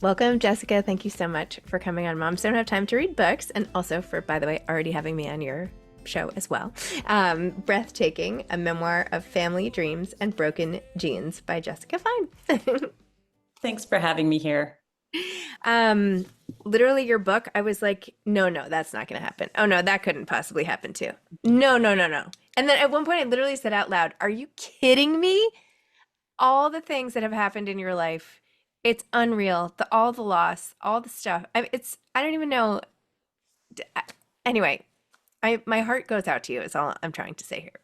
Welcome, Jessica. Thank you so much for coming on Moms Don't Have Time to Read Books, and also for, by the way, already having me on your show as well. Breathtaking, a memoir of family dreams and broken genes by Jessica Fein. Thanks for having me here. um, Literally, your book, I was like, no, no, that's not going to happen. Oh, no, that couldn't possibly happen too. No, no, no, no. And then at one point, I literally said out loud, are you kidding me? All the things that have happened in your life, it's unreal. All the loss, all the stuff. I don't even know. Anyway, my heart goes out to you is all I'm trying to say here.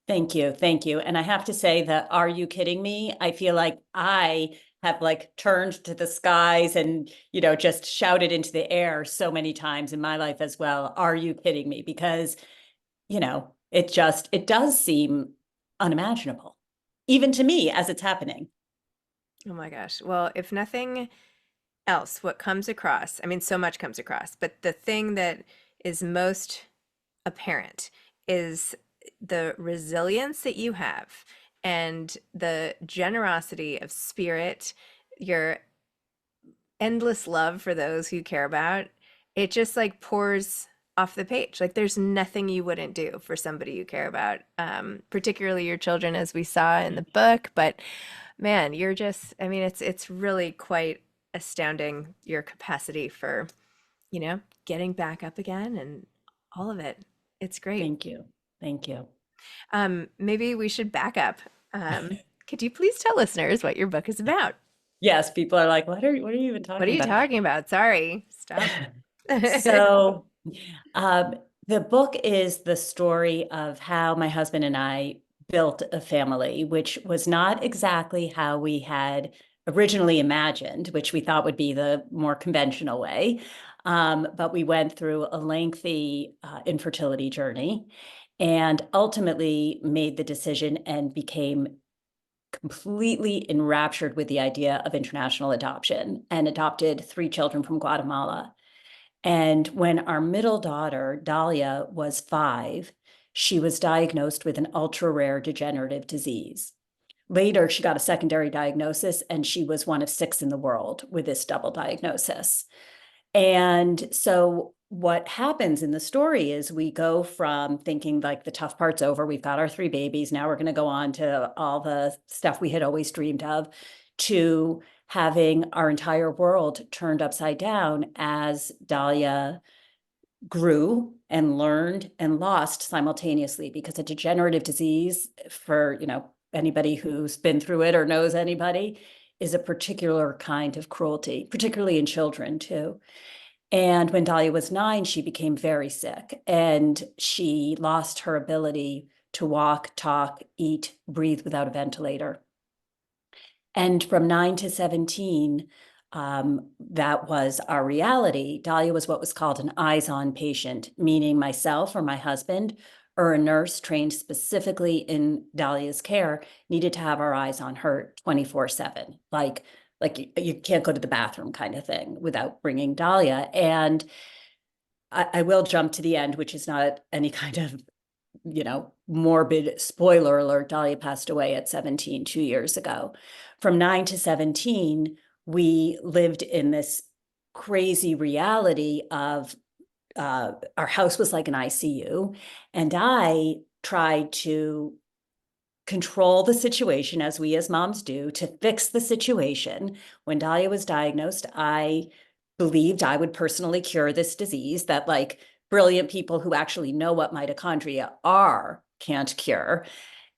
Thank you. Thank you. And I have to say that, are you kidding me? I feel like I have like turned to the skies and, just shouted into the air so many times in my life as well. Are you kidding me? Because, it does seem unimaginable, even to me as it's happening. Oh my gosh. Well, if nothing else, what comes across, I mean, so much comes across, but the thing that is most apparent is the resilience that you have and the generosity of spirit, your endless love for those who care about. It just like pours off the page. Like there's nothing you wouldn't do for somebody you care about, particularly your children, as we saw in the book. But man, you're just, I mean, it's really quite astounding your capacity for, getting back up again and all of it. It's great. Thank you. Thank you. Maybe we should back up. Could you please tell listeners what your book is about? Yes, people are like, what are you even What are talking you about? talking about? Sorry, stop. So, um, the book is the story of how my husband and I built a family, which was not exactly how we had originally imagined, which we thought would be the more conventional way. But we went through a lengthy infertility journey and ultimately made the decision and became completely enraptured with the idea of international adoption and adopted three children from Guatemala. And when our middle daughter, Dalia, was 5, she was diagnosed with an ultra rare degenerative disease. Later, she got a secondary diagnosis, and she was one of 6 in the world with this double diagnosis. And so, what happens in the story is we go from thinking like the tough part's over, we've got our 3 babies, now we're going to go on to all the stuff we had always dreamed of, to having our entire world turned upside down as Dahlia grew and learned and lost simultaneously, because a degenerative disease, for anybody who's been through it or knows anybody, is a particular kind of cruelty, particularly in children too. And when Dahlia was 9, she became very sick and she lost her ability to walk, talk, eat, breathe without a ventilator. And from 9 to 17, that was our reality. Dahlia was what was called an eyes-on patient, meaning myself or my husband or a nurse trained specifically in Dahlia's care needed to have our eyes on her 24/7. Like you can't go to the bathroom kind of thing without bringing Dahlia. And I will jump to the end, which is not any kind of morbid spoiler alert. Dalia passed away at 17, 2 years ago. From 9 to 17, we lived in this crazy reality of our house was like an ICU. And I tried to control the situation, as we as moms do, to fix the situation. When Dalia was diagnosed, I believed I would personally cure this disease that like brilliant people who actually know what mitochondria are can't cure.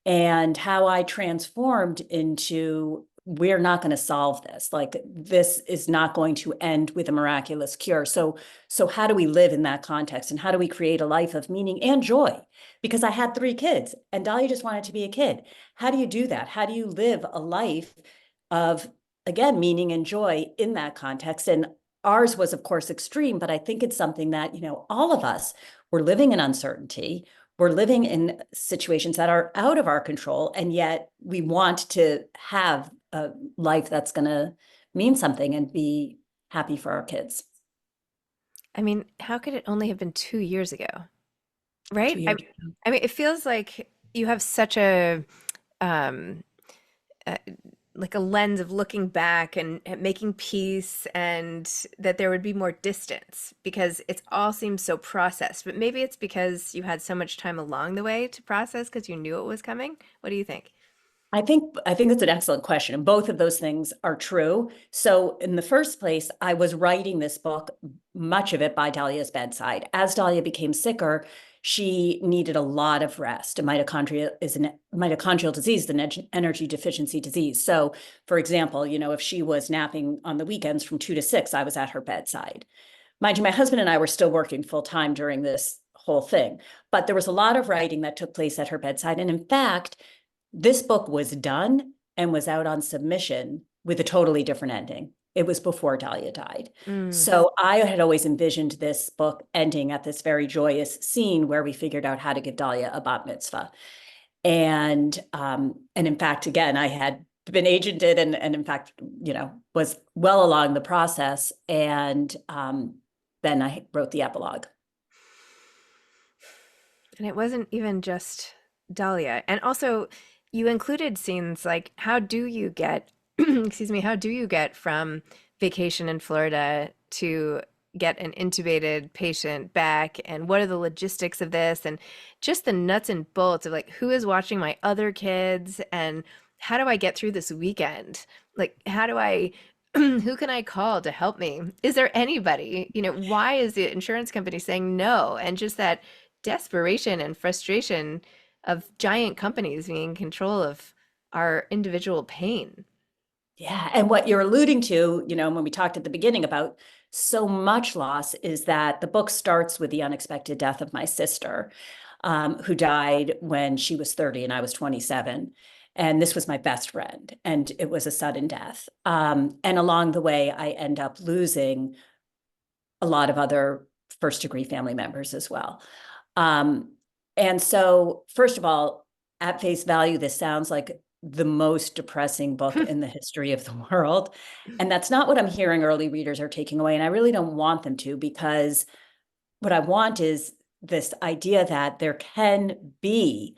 And how I transformed into, we're not going to solve this. Like this is not going to end with a miraculous cure. So how do we live in that context? And how do we create a life of meaning and joy? Because I had 3 kids and Dahlia just wanted to be a kid. How do you do that? How do you live a life of, again, meaning and joy in that context? And ours was, of course, extreme, but I think it's something that, all of us, we're living in uncertainty. We're living in situations that are out of our control, and yet we want to have a life that's going to mean something and be happy for our kids. I mean, how could it only have been 2 years ago? Two Right? years. I mean, it feels like you have such um, a like a lens of looking back and making peace, and that there would be more distance because it's all seems so processed. But maybe it's because you had so much time along the way to process because you knew it was coming. What do you think? I think that's an excellent question. And both of those things are true. So in the first place, I was writing this book, much of it by Dalia's bedside. As Dalia became sicker, she needed a lot of rest. And mitochondrial disease, an energy deficiency disease. So, for example, if she was napping on the weekends from 2 to 6, I was at her bedside. Mind you, my husband and I were still working full time during this whole thing, but there was a lot of writing that took place at her bedside. And in fact, this book was done and was out on submission with a totally different ending. It was before Dalia died. Mm. So I had always envisioned this book ending at this very joyous scene where we figured out how to give Dalia a bat mitzvah. And in fact, again, I had been agented and in fact, was well along the process. And then I wrote the epilogue. And it wasn't even just Dahlia. And also, you included scenes like how do you get, excuse me, how do you get from vacation in Florida to get an intubated patient back? And what are the logistics of this? And just the nuts and bolts of like, who is watching my other kids? And how do I get through this weekend? Like, how do I, who can I call to help me? Is there anybody? Why is the insurance company saying no? And just that desperation and frustration of giant companies being in control of our individual pain. Yeah. And what you're alluding to, when we talked at the beginning about so much loss, is that the book starts with the unexpected death of my sister, who died when she was 30 and I was 27. And this was my best friend, and it was a sudden death. And along the way, I end up losing a lot of other first degree family members as well. Um, and so, first of all, at face value, this sounds like the most depressing book in the history of the world. And that's not what I'm hearing early readers are taking away. And I really don't want them to, because what I want is this idea that there can be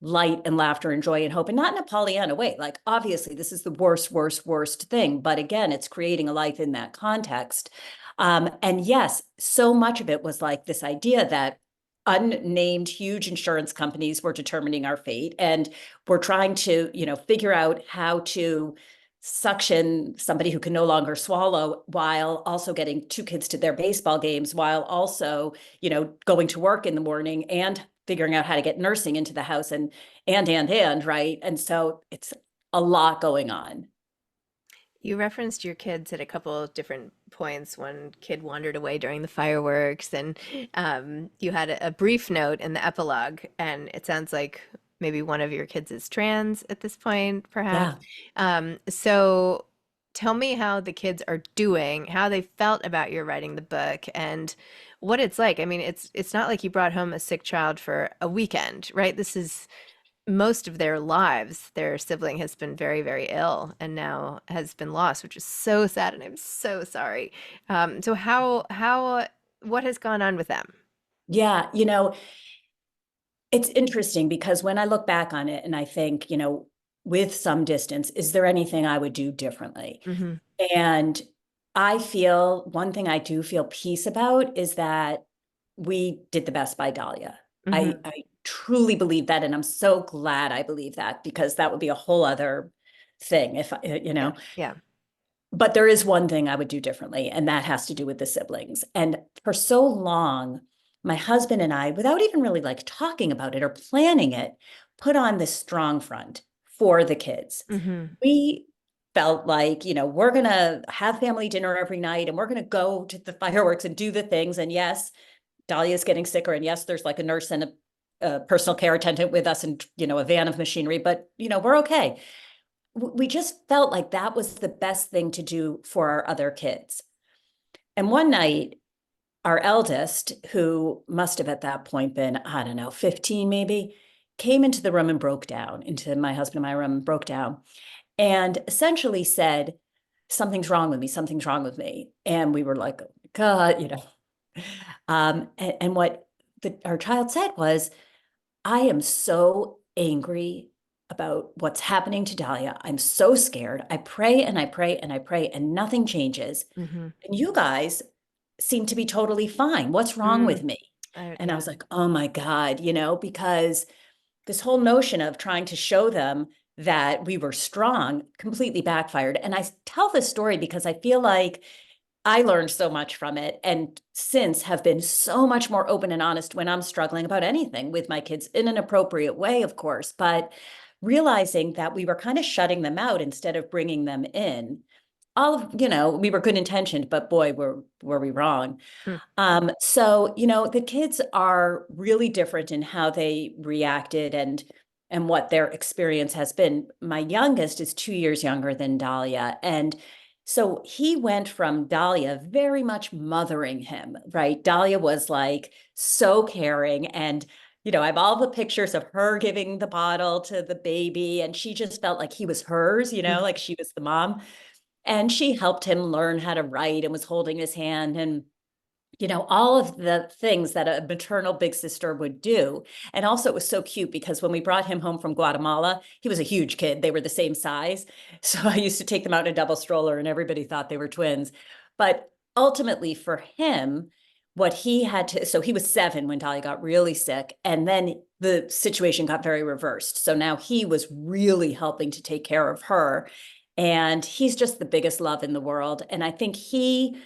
light and laughter and joy and hope, and not in a Pollyanna way. Like, obviously, this is the worst, worst, worst thing. But again, it's creating a life in that context. And yes, so much of it was like this idea that unnamed huge insurance companies were determining our fate, and we're trying to figure out how to suction somebody who can no longer swallow while also getting 2 kids to their baseball games, while also going to work in the morning and figuring out how to get nursing into the house, and right. And so it's a lot going on. You referenced your kids at a couple of different points. One kid wandered away during the fireworks, and you had a brief note in the epilogue. And it sounds like maybe one of your kids is trans at this point, perhaps. Yeah. So tell me how the kids are doing, how they felt about your writing the book, and what it's like. I mean, it's not like you brought home a sick child for a weekend, right? This is most of their lives, their sibling has been very, very ill and now has been lost, which is so sad, and I'm so sorry. So what has gone on with them? Yeah, it's interesting because when I look back on it and I think, with some distance, is there anything I would do differently? Hmm. And I feel one thing I do feel peace about is that we did the best by Dahlia. Hmm. I truly believe that. And I'm so glad I believe that, because that would be a whole other thing if Yeah, yeah. but there is one thing I would do differently, and that has to do with the siblings. And for so long, my husband and I, without even really like talking about it or planning it, put on this strong front for the kids. Hmm. We felt like, we're going to have family dinner every night, and we're going to go to the fireworks and do the things. And yes, Dahlia's getting sicker. And yes, there's like a nurse and a personal care attendant with us, and, a van of machinery, but, we're okay. We just felt like that was the best thing to do for our other kids. And one night, our eldest, who must have at that point been, I don't know, 15 maybe, came into the room and broke down, into my husband and my room, and broke down, and essentially said, something's wrong with me, something's wrong with me. And we were like, oh my God. And what our child said was, I am so angry about what's happening to Dalia. I'm so scared. I pray and I pray and I pray, and nothing changes. Mm-hmm. And you guys seem to be totally fine. What's wrong Mm. with me? And I Yeah. was like, oh my God, because this whole notion of trying to show them that we were strong completely backfired. And I tell this story because I feel like I learned so much from it, and since have been so much more open and honest when I'm struggling about anything with my kids in an appropriate way, of course, but realizing that we were kind of shutting them out instead of bringing them in. All of, we were good intentioned, but boy, were we wrong. Hmm. So, the kids are really different in how they reacted and what their experience has been. My youngest is 2 years younger than Dahlia. And so he went from Dahlia very much mothering him, right? Dahlia was like so caring. And, I have all the pictures of her giving the bottle to the baby, and she just felt like he was hers, Mm. like she was the mom. And she helped him learn how to write and was holding his hand and all of the things that a maternal big sister would do. And also, it was so cute because when we brought him home from Guatemala, he was a huge kid. They were the same size. So I used to take them out in a double stroller, and everybody thought they were twins. But ultimately, for him, what he had to, so he was 7 when Talia got really sick. And then the situation got very reversed. So now he was really helping to take care of her. And he's just the biggest love in the world. And I think he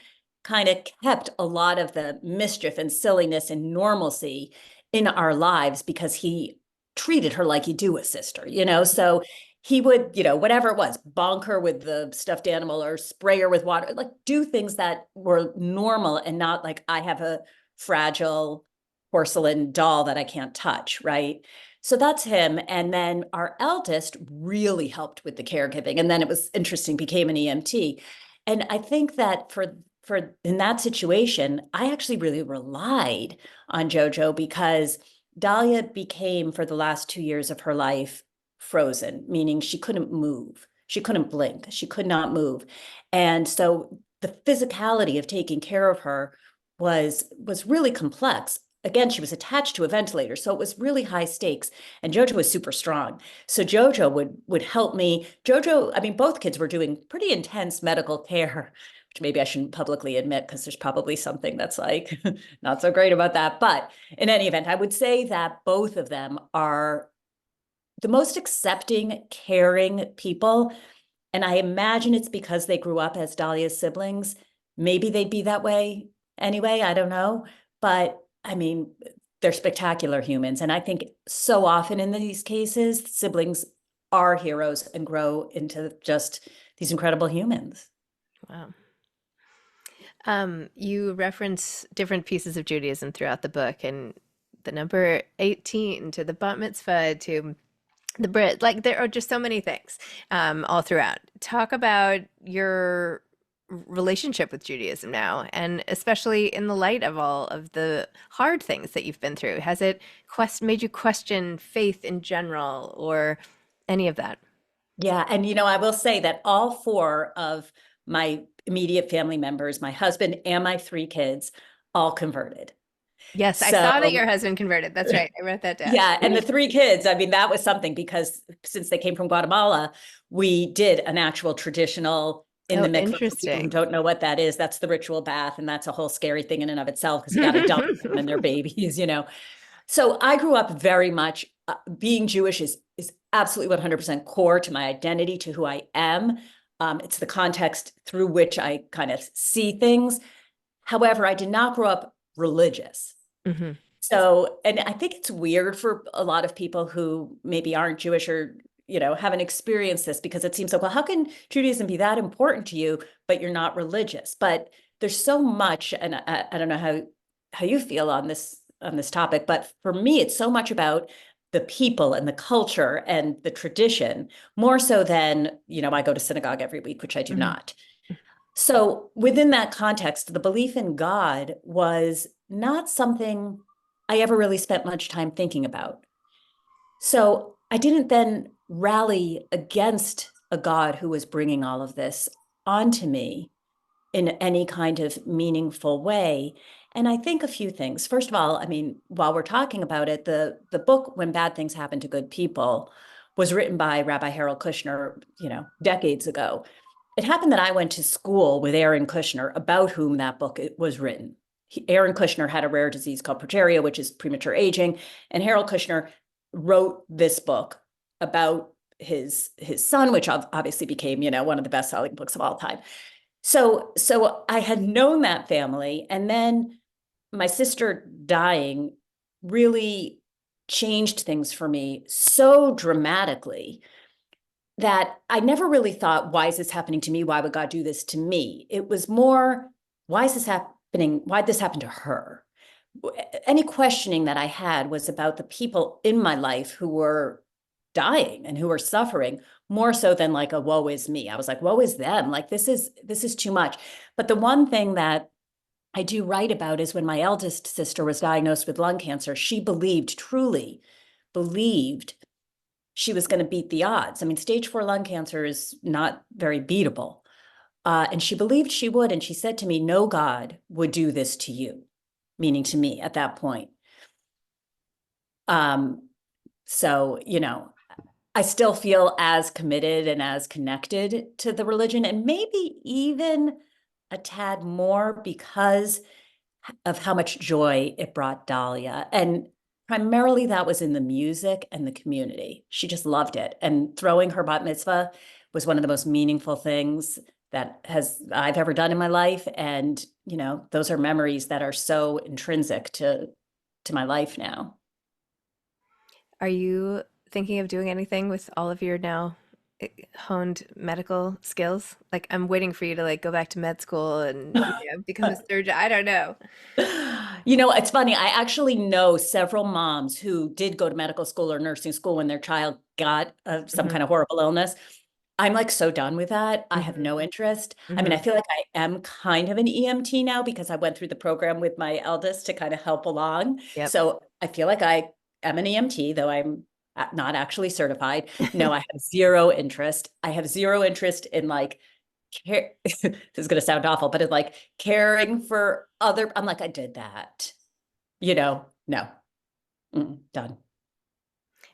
kind of kept a lot of the mischief and silliness and normalcy in our lives because he treated her like you do a sister. So he would, whatever it was, bonk her with the stuffed animal or spray her with water, like do things that were normal and not like I have a fragile porcelain doll that I can't touch, right? So that's him. And then our eldest really helped with the caregiving. And then it was interesting, became an EMT. And I think that for in that situation, I actually really relied on JoJo because Dahlia became, for the last 2 years of her life, frozen, meaning she couldn't move. She couldn't blink. She could not move. And so the physicality of taking care of her was really complex. Again, she was attached to a ventilator, so it was really high stakes. And JoJo was super strong. So JoJo would help me. JoJo, I mean, both kids were doing pretty intense medical care, which maybe I shouldn't publicly admit because there's probably something that's like not so great about that. But in any event, I would say that both of them are the most accepting, caring people. And I imagine it's because they grew up as Dahlia's siblings. Maybe they'd be that way anyway. I don't know. But I mean, they're spectacular humans. And I think so often in these cases, siblings are heroes and grow into just these incredible humans. Wow. You reference different pieces of Judaism throughout the book, and the number 18 to the bat mitzvah to the Brit, like there are just so many things all throughout. Talk about your relationship with Judaism now, and especially in the light of all of the hard things that you've been through. Has it made you question faith in general or any of that? Yeah. And, I will say that all 4 of my immediate family members, my husband and my 3 kids, all converted. Yes, I saw that your So, husband converted. That's right. I wrote that down. yeah. And the 3 kids, I mean, that was something because since they came from Guatemala, we did an actual traditional in Oh, the mikveh. For people who interesting. don't know what that is, that's the ritual bath. And that's a whole scary thing in and of itself because you got to dump them and their babies. So I grew up very much being Jewish is absolutely 100% core to my identity, to who I am. It's the context through which I kind of see things. However, I did not grow up religious. Hmm. So, and I think it's weird for a lot of people who maybe aren't Jewish or, haven't experienced this because it seems like, well, how can Judaism be that important to you, but you're not religious? But there's so much, and I don't know how you feel on this topic, but for me, it's so much about the people and the culture and the tradition, more so than, I go to synagogue every week, which I do Hmm. not. So within that context, the belief in God was not something I ever really spent much time thinking about. So I didn't then rally against a God who was bringing all of this onto me in any kind of meaningful way. And I think a few things. First of all, I mean, while we're talking about it, the book When Bad Things Happen to Good People was written by Rabbi Harold Kushner, decades ago. It happened that I went to school with Aaron Kushner, about whom that book was written. Aaron Kushner had a rare disease called progeria, which is premature aging, and Harold Kushner wrote this book about his son, which obviously became, one of the best-selling books of all time. So I had known that family, and then my sister dying really changed things for me so dramatically that I never really thought, why is this happening to me? Why would God do this to me? It was more, why is this happening? Why'd this happen to her? Any questioning that I had was about the people in my life who were dying and who were suffering, more so than like a woe is me. I was like, woe is them. Like, this is too much. But the one thing that I do write about is when my eldest sister was diagnosed with lung cancer, she truly believed she was going to beat the odds. I mean, stage 4 lung cancer is not very beatable. And she believed she would. And she said to me, no God would do this to you, meaning to me at that point. So, I still feel as committed and as connected to the religion, and maybe even a tad more because of how much joy it brought Dalia. And primarily that was in the music and the community. She just loved it. And throwing her bat mitzvah was one of the most meaningful things that I've ever done in my life. And, those are memories that are so intrinsic to my life now. Are you thinking of doing anything with all of your now honed medical skills? Like, I'm waiting for you to like go back to med school and become a surgeon. I don't know. It's funny. I actually know several moms who did go to medical school or nursing school when their child got some Hmm. kind of horrible illness. I'm like so done with that. I have Hmm. no interest. I mean, I Hmm. feel like I am kind of an EMT now because I went through the program with my eldest to kind of help along. Yep. So I feel like I am an EMT, though I'm not actually certified. No, I have zero interest. I have zero interest in like care. This is going to sound awful, but it's like caring for other. I'm like, I did that. No, done.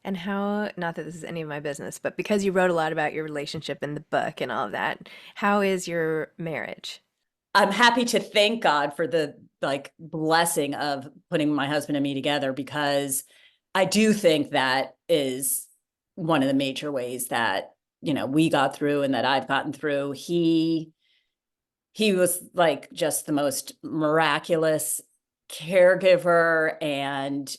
And how, not that this is any of my business, but because you wrote a lot about your relationship in the book and all of that, how is your marriage? I'm happy to thank God for the like blessing of putting my husband and me together, because I do think that is one of the major ways that, we got through and that I've gotten through. He was like just the most miraculous caregiver and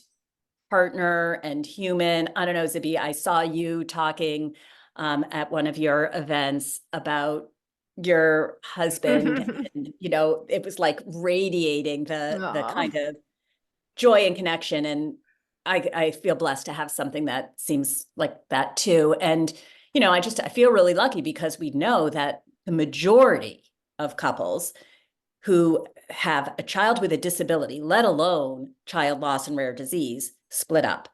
partner and human. I don't know, Zibby, I saw you talking at one of your events about your husband, and it was like radiating the Aw. kind of joy and connection. And I feel blessed to have something that seems like that too. And I feel really lucky because we know that the majority of couples who have a child with a disability, let alone child loss and rare disease, split up,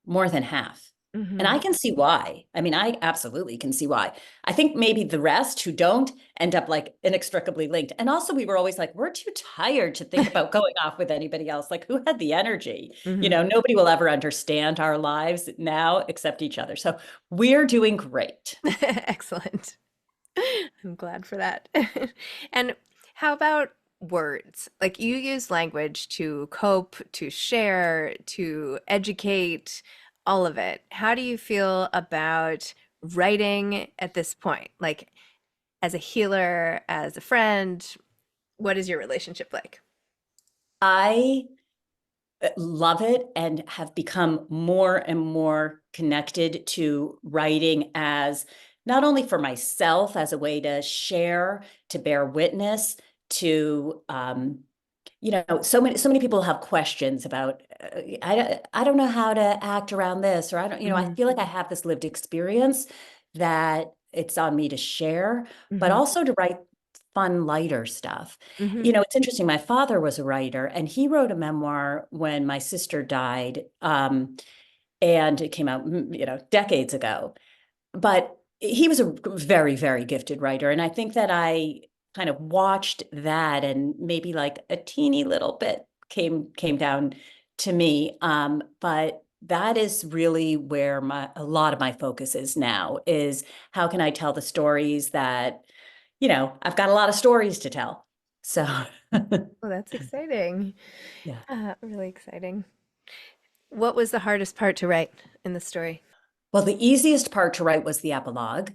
more than half. And Hmm. I can see why. I mean, I absolutely can see why. I think maybe the rest who don't end up like inextricably linked. And also, we were always like, we're too tired to think about going off with anybody else. Like, who had the energy? Hmm. Nobody will ever understand our lives now except each other. So we're doing great. Excellent. I'm glad for that. And how about words? Like you use language to cope, to share, to educate, all of it. How do you feel about writing at this point? Like as a healer, as a friend, what is your relationship like? I love it and have become more and more connected to writing as not only for myself as a way to share, to bear witness, to so many people have questions about I don't know how to act around this, or I don't, I Hmm. feel like I have this lived experience that it's on me to share, but Hmm. also to write fun, lighter stuff. Hmm. It's interesting. My father was a writer, and he wrote a memoir when my sister died, and it came out, decades ago. But he was a very, very gifted writer, and I think that I kind of watched that, and maybe like a teeny little bit came down to me. But that is really where a lot of my focus is now, is how can I tell the stories that, I've got a lot of stories to tell. So, Oh, that's exciting. yeah. Really exciting. What was the hardest part to write in the story? Well, the easiest part to write was the epilogue,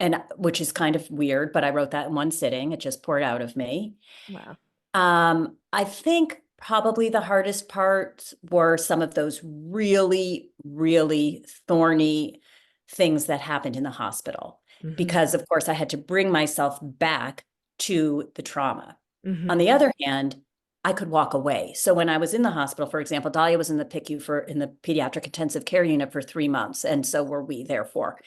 and which is kind of weird, but I wrote that in one sitting. It just poured out of me. Wow. I think probably the hardest parts were some of those really, really thorny things that happened in the hospital, Hmm. because of course I had to bring myself back to the trauma. On Hmm. the other hand, I could walk away. So when I was in the hospital, for example, Dalia was in the PICU in the pediatric intensive care unit for 3 months, and so were we, therefore.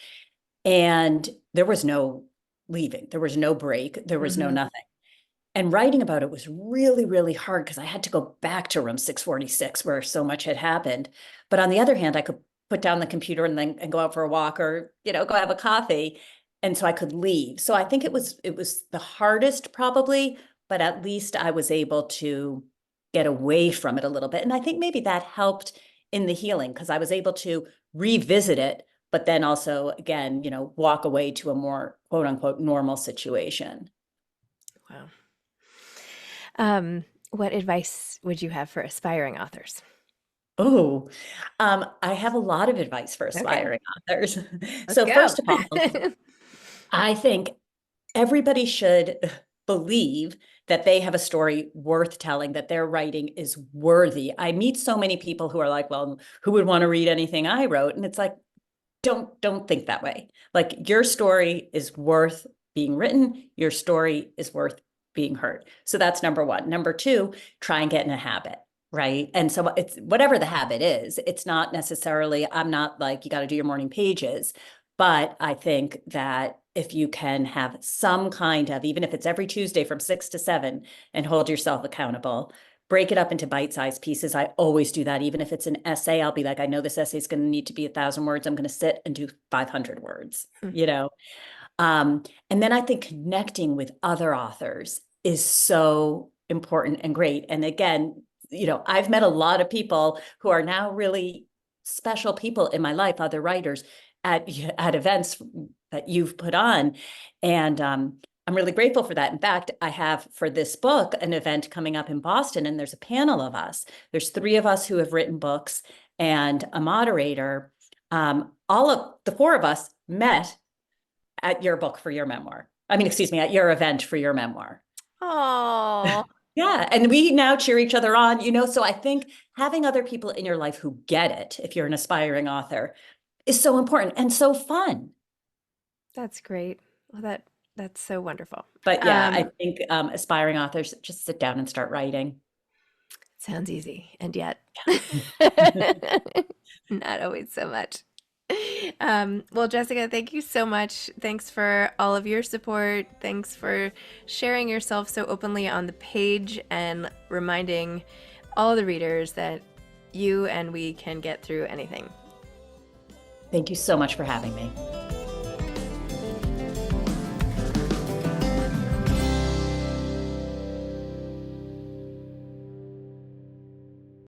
And there was no leaving. There was no break. There was no Hmm. nothing. And writing about it was really, really hard because I had to go back to room 646 where so much had happened. But on the other hand, I could put down the computer and go out for a walk, or, go have a coffee. And so I could leave. So I think it was the hardest probably, but at least I was able to get away from it a little bit. And I think maybe that helped in the healing, because I was able to revisit it, but then also again, walk away to a more quote unquote normal situation. Wow. What advice would you have for aspiring authors? Oh, I have a lot of advice for Okay, aspiring authors. let's So go. first of all, I think everybody should believe that they have a story worth telling, that their writing is worthy. I meet so many people who are like, well, who would want to read anything I wrote? And it's like, don't think that way. Like, your story is worth being written. Your story is worth being heard. So that's number one. Number two, try and get in a habit. Right. And so it's whatever the habit is, it's not necessarily, I'm not like, you got to do your morning pages, but I think that if you can have some kind of, even if it's every Tuesday from 6 to 7, and hold yourself accountable, break it up into bite-sized pieces. I always do that. Even if it's an essay, I'll be like, I know this essay is going to need to be 1,000 words. I'm going to sit and do 500 words, and then I think connecting with other authors is so important and great. And again, I've met a lot of people who are now really special people in my life, other writers at events that you've put on. And I'm really grateful for that. In fact, I have, for this book, an event coming up in Boston, and there's a panel of us. There's 3 of us who have written books and a moderator. All of the 4 of us met at your book for your memoir. I mean, excuse me, at your event for your memoir. Oh, Yeah. And we now cheer each other on, So I think having other people in your life who get it, if you're an aspiring author, is so important and so fun. that's great. Well, that's so wonderful. But yeah, I Um, think aspiring authors just sit down and start writing. Sounds easy, and yet Yeah. not always so much. Well, Jessica, thank you so much. Thanks for all of your support. Thanks for sharing yourself so openly on the page and reminding all the readers that you and we can get through anything. Thank you so much for having me.